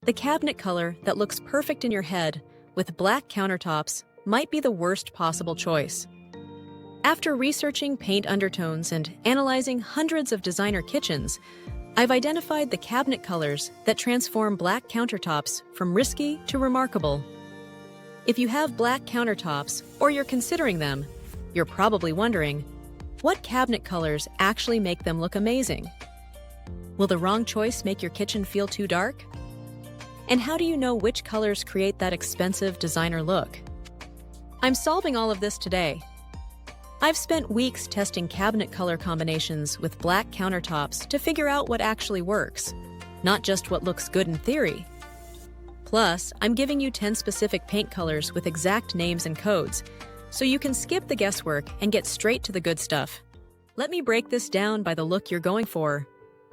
The cabinet color that looks perfect in your head with black countertops might be the worst possible choice. After researching paint undertones and analyzing hundreds of designer kitchens, I've identified the cabinet colors that transform black countertops from risky to remarkable. If you have black countertops or you're considering them, you're probably wondering, what cabinet colors actually make them look amazing? Will the wrong choice make your kitchen feel too dark? And how do you know which colors create that expensive designer look? I'm solving all of this today. I've spent weeks testing cabinet color combinations with black countertops to figure out what actually works, not just what looks good in theory. Plus, I'm giving you 10 specific paint colors with exact names and codes, so you can skip the guesswork and get straight to the good stuff. Let me break this down by the look you're going for,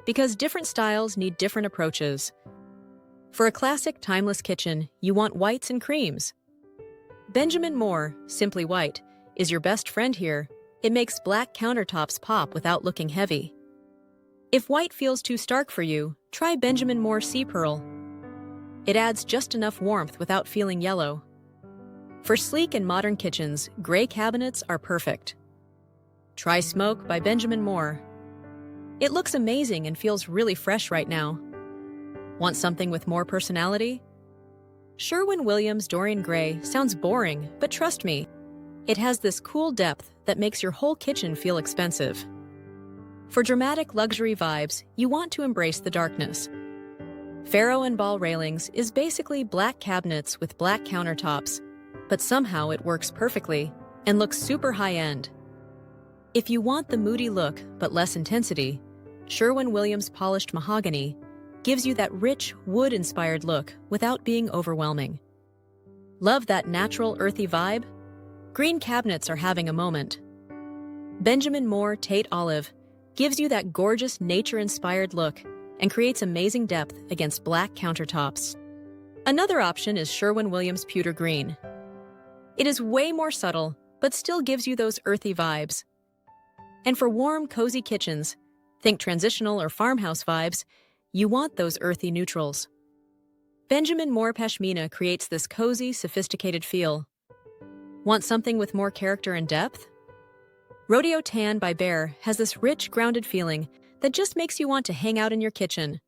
because different styles need different approaches. For a classic, timeless kitchen, you want whites and creams. Benjamin Moore, Simply White, is your best friend here. It makes black countertops pop without looking heavy. If white feels too stark for you, try Benjamin Moore Sea Pearl. It adds just enough warmth without feeling yellow. For sleek and modern kitchens, gray cabinets are perfect. Try Smoke by Benjamin Moore. It looks amazing and feels really fresh right now. Want something with more personality? Sherwin-Williams Dorian Gray sounds boring, but trust me, it has this cool depth that makes your whole kitchen feel expensive. For dramatic luxury vibes, you want to embrace the darkness. Farrow and Ball Railings is basically black cabinets with black countertops, but somehow it works perfectly and looks super high-end. If you want the moody look but less intensity, Sherwin-Williams Polished Mahogany gives you that rich, wood-inspired look without being overwhelming. Love that natural, earthy vibe? Green cabinets are having a moment. Benjamin Moore Tate Olive gives you that gorgeous, nature-inspired look and creates amazing depth against black countertops. Another option is Sherwin-Williams Pewter Green. It is way more subtle, but still gives you those earthy vibes. And for warm, cozy kitchens, think transitional or farmhouse vibes, you want those earthy neutrals. Benjamin Moore Pashmina creates this cozy, sophisticated feel. Want something with more character and depth? Rodeo Tan by Behr has this rich, grounded feeling that just makes you want to hang out in your kitchen.